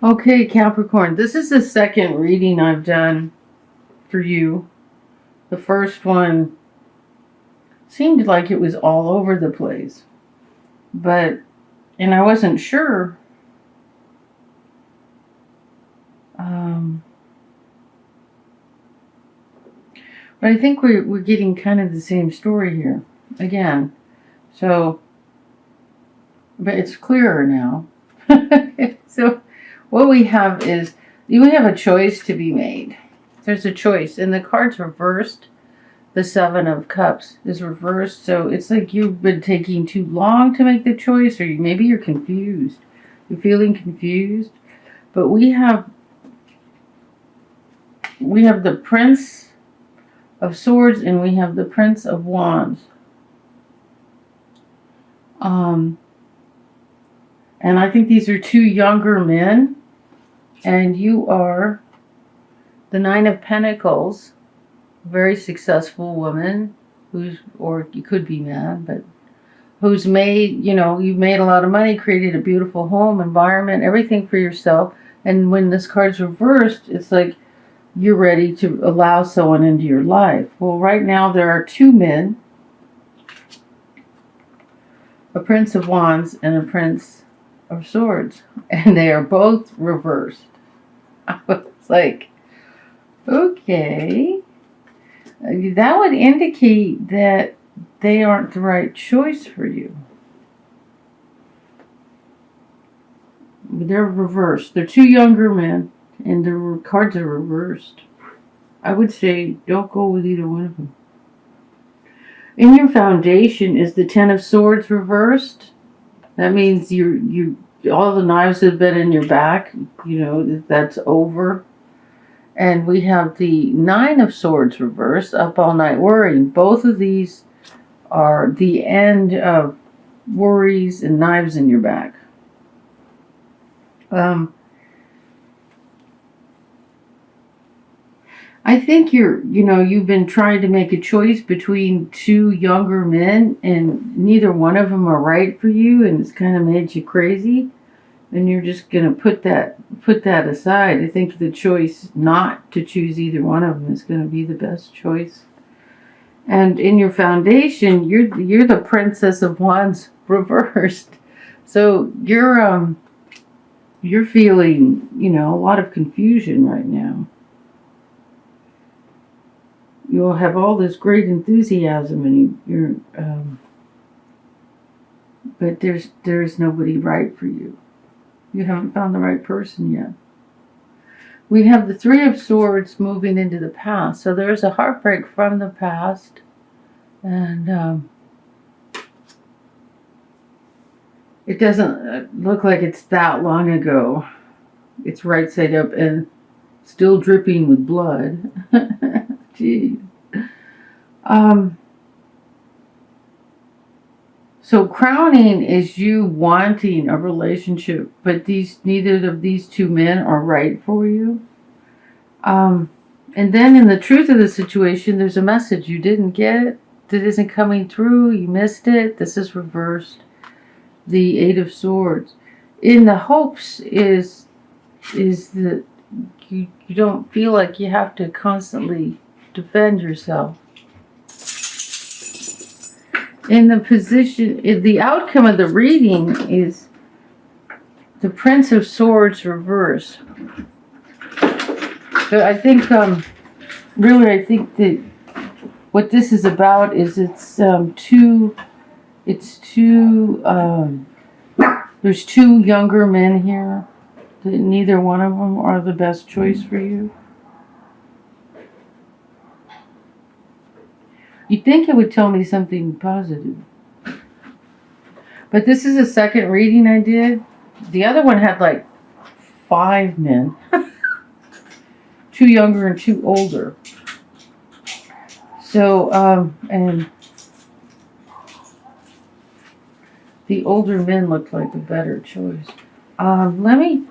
Okay, Capricorn, this is the second reading I've done for you. The first one seemed like it was all over the place, and I wasn't sure. Um, but I think we're getting kind of the same story here again. So, but it's clearer now. So, what we have is we have a choice to be made. There's a choice, and the card's reversed. The Seven of Cups is reversed, so it's like you've been taking too long to make the choice, or maybe you're confused. You're feeling confused, but we have the Prince of Swords and we have the Prince of Wands. And I think these are two younger men, and you are the Nine of Pentacles, a very successful woman or you could be man, but who's made, you've made a lot of money, created a beautiful home, environment, everything for yourself. And when this card's reversed, it's like you're ready to allow someone into your life. Well, right now there are two men, a Prince of Wands and a Prince of Swords, and they are both reversed. I was like, okay, that would indicate that they aren't the right choice for you. They're reversed. They're two younger men, and the cards are reversed. I would say don't go with either one of them. In your foundation is the Ten of Swords reversed. That means you all the knives have been in your back. That's over. And we have the Nine of Swords reversed, up all night worrying. Both of these are the end of worries and knives in your back. I think you've been trying to make a choice between two younger men, and neither one of them are right for you, and it's kind of made you crazy. And you're just gonna put that aside. I think the choice not to choose either one of them is going to be the best choice. And in your foundation, you're the Princess of Wands reversed. So you're feeling a lot of confusion right now. You'll have all this great enthusiasm, and but there's nobody right for you. You haven't found the right person yet. We have the Three of Swords moving into the past. So there's a heartbreak from the past. And it doesn't look like it's that long ago. It's right side up and still dripping with blood. Jeez. So crowning is you wanting a relationship, but neither of these two men are right for you. And then in the truth of the situation, there's a message you didn't get that isn't coming through. You missed it. This is reversed. The Eight of Swords. In the hopes is that you don't feel like you have to constantly defend yourself. In the position, the outcome of the reading is the Prince of Swords reversed. So I think, I think that what this is about is there's two younger men here. That neither one of them are the best choice for you. You'd think it would tell me something positive. But this is the second reading I did. The other one had like 5 men. 2 younger and 2 older. So, and the older men looked like a better choice. Let me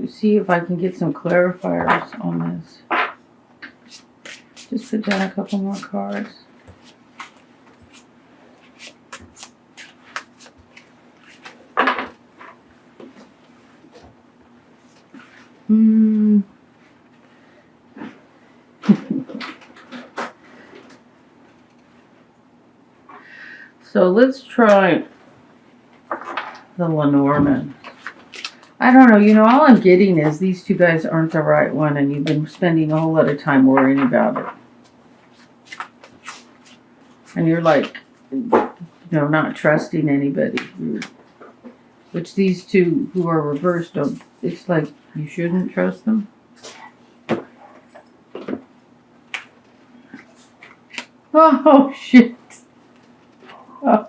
see if I can get some clarifiers on this. Just put down a couple more cards. So let's try the Lenormand. I don't know, all I'm getting is these two guys aren't the right one, and you've been spending a whole lot of time worrying about it. And you're like, not trusting anybody. Which these two who are reversed don't. It's like you shouldn't trust them. Oh, shit. Oh.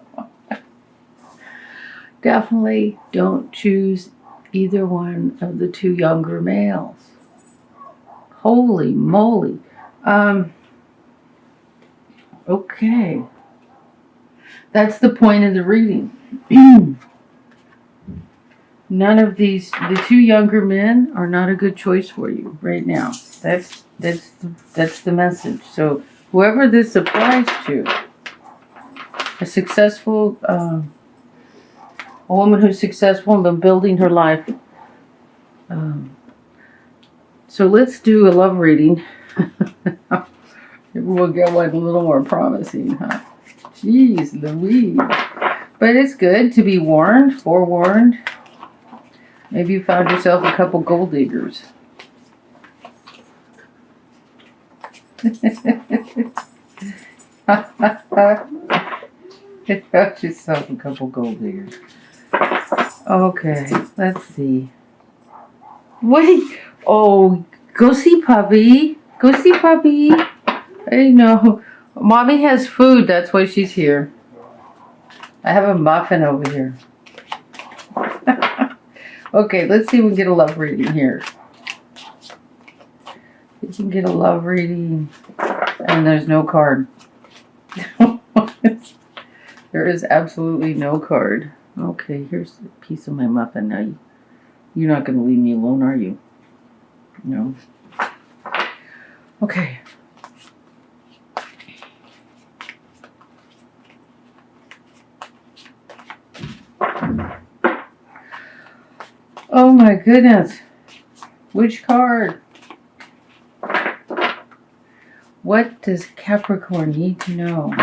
Definitely don't choose either one of the two younger males. Holy moly. Okay. That's the point of the reading. None of these, the two younger men are not a good choice for you right now. That's the message. So whoever this applies to, a successful, a woman who's successful and been building her life. So let's do a love reading. Maybe we'll get one a little more promising, huh? Jeez Louise. But it's good to be forewarned. Maybe you found yourself a couple gold diggers. Found yourself a couple gold diggers. Okay, let's see. Wait. Oh, go see Puppy. Go see Puppy. I know. Mommy has food. That's why she's here. I have a muffin over here. Okay, let's see if we can get a love reading here. You can get a love reading. And there's no card. There is absolutely no card. Okay, here's a piece of my muffin. Now, you're not going to leave me alone, are you? No. Okay. Oh my goodness. Which card? What does Capricorn need to know?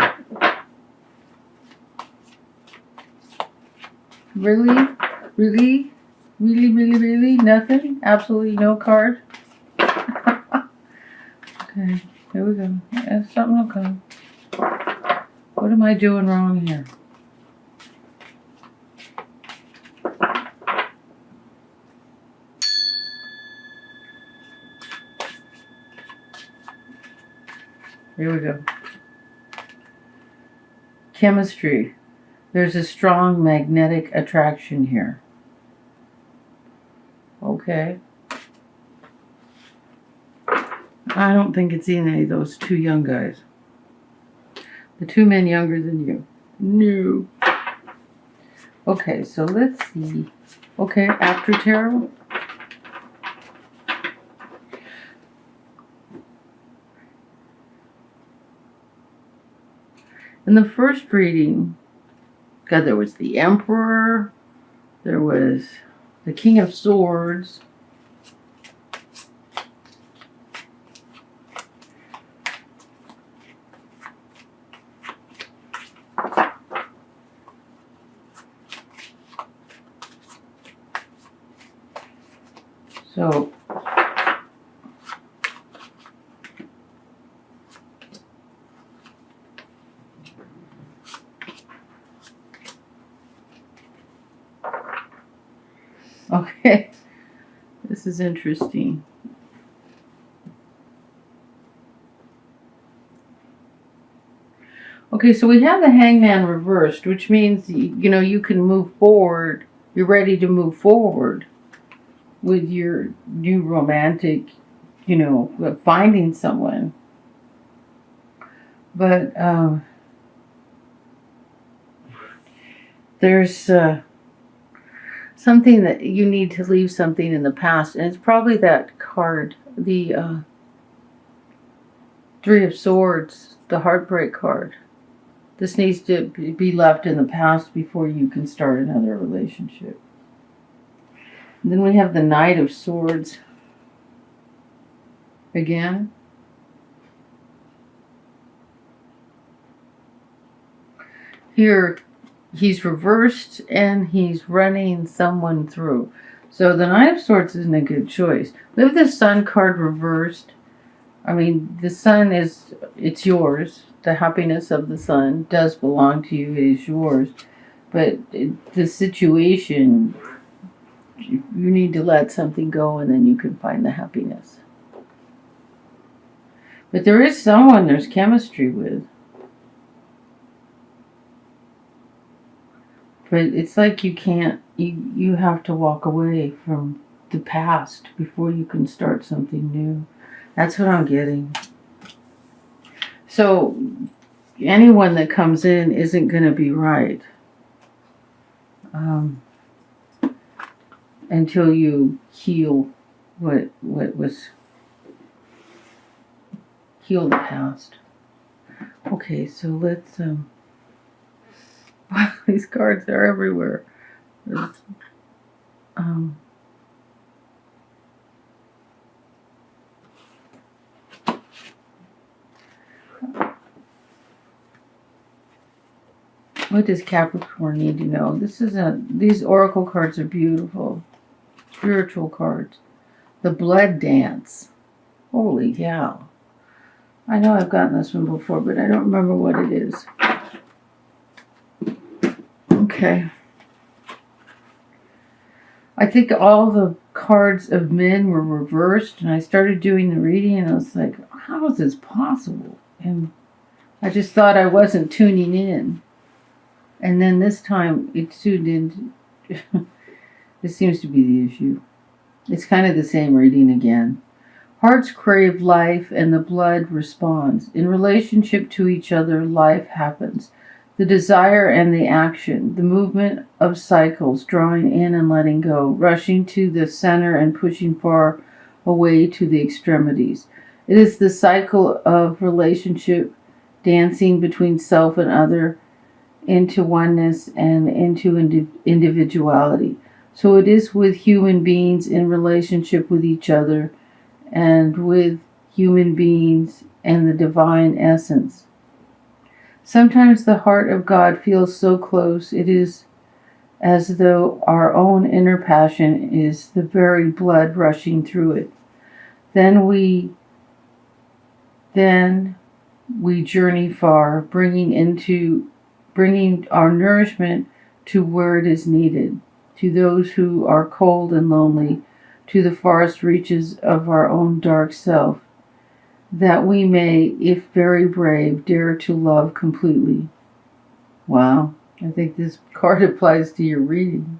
Really? Really? Really, really, really? Nothing? Absolutely no card? Okay, here we go. Something will come. What am I doing wrong here? Here we go. Chemistry. There's a strong magnetic attraction here. Okay. I don't think it's any of those two young guys. The two men younger than you. No. Okay, so let's see. Okay, after tarot. In the first reading, God, there was the Emperor, there was the King of Swords, so okay, this is interesting. Okay, so we have the Hangman reversed, which means, you can move forward. You're ready to move forward with your new romantic, finding someone. But there's something that you need to leave something in the past, and it's probably that card, the Three of Swords, the heartbreak card. This needs to be left in the past before you can start another relationship. And then we have the Knight of Swords. Again. Here, he's reversed and he's running someone through. So the Knight of Swords isn't a good choice. We have the Sun card reversed. I mean, the Sun it's yours. The happiness of the Sun does belong to you. It is yours. But the situation, you need to let something go and then you can find the happiness. But there is someone there's chemistry with. But it's like you can't, you have to walk away from the past before you can start something new. That's what I'm getting. So anyone that comes in isn't going to be right until you heal what was, heal the past. Okay, so let's, these cards are everywhere. What does Capricorn need to know? These oracle cards are beautiful. Spiritual cards. The blood dance. Holy cow. I know I've gotten this one before, but I don't remember what it is. Okay. I think all the cards of men were reversed, and I started doing the reading, and I was like, how is this possible? And I just thought I wasn't tuning in. And then this time it tuned in. This seems to be the issue. It's kind of the same reading again. Hearts crave life and the blood responds. In relationship to each other, life happens. The desire and the action, the movement of cycles, drawing in and letting go, rushing to the center and pushing far away to the extremities. It is the cycle of relationship, dancing between self and other, into oneness and into individuality. So it is with human beings in relationship with each other and with human beings and the divine essence. Sometimes the heart of God feels so close it is as though our own inner passion is the very blood rushing through it. Then we journey far, bringing our nourishment to where it is needed, to those who are cold and lonely, to the farthest reaches of our own dark self, that we may, if very brave, dare to love completely. Wow, I think this card applies to your reading.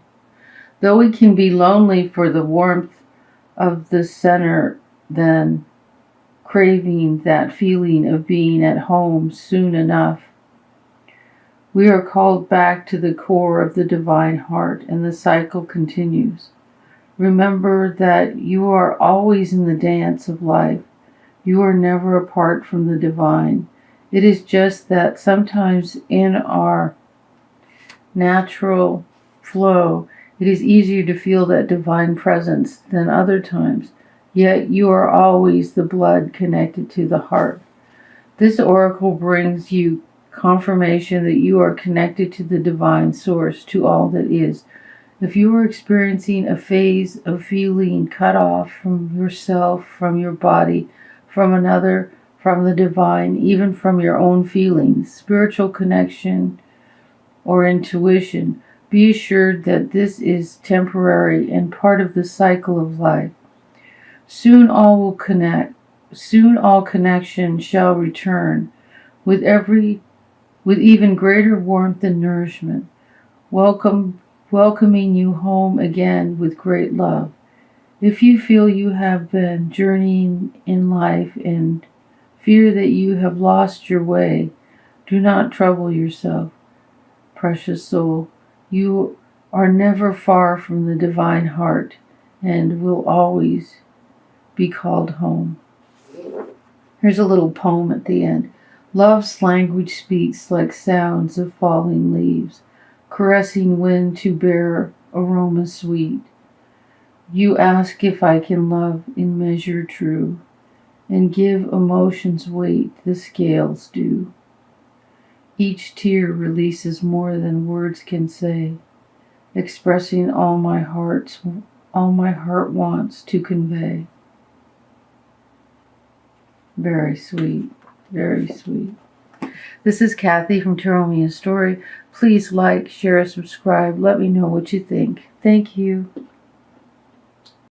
Though we can be lonely for the warmth of the center, then craving that feeling of being at home soon enough, we are called back to the core of the divine heart, and the cycle continues. Remember that you are always in the dance of life. You are never apart from the divine. It is just that sometimes in our natural flow, it is easier to feel that divine presence than other times. Yet you are always the blood connected to the heart. This oracle brings you confirmation that you are connected to the divine source, to all that is. If you are experiencing a phase of feeling cut off from yourself, from your body, from another, from the divine, even from your own feelings, spiritual connection, or intuition, be assured that this is temporary and part of the cycle of life. Soon all will connect. Soon all connection shall return with even greater warmth and nourishment, welcoming you home again with great love. If you feel you have been journeying in life and fear that you have lost your way, do not trouble yourself, precious soul. You are never far from the divine heart and will always be called home. Here's a little poem at the end. Love's language speaks like sounds of falling leaves, caressing wind to bear aroma sweet. You ask if I can love in measure true, and give emotions weight the scales do. Each tear releases more than words can say, expressing all my heart wants to convey. Very sweet, very sweet. This is Kathy from Tarot Me a Story. Please like, share, subscribe. Let me know what you think. Thank you.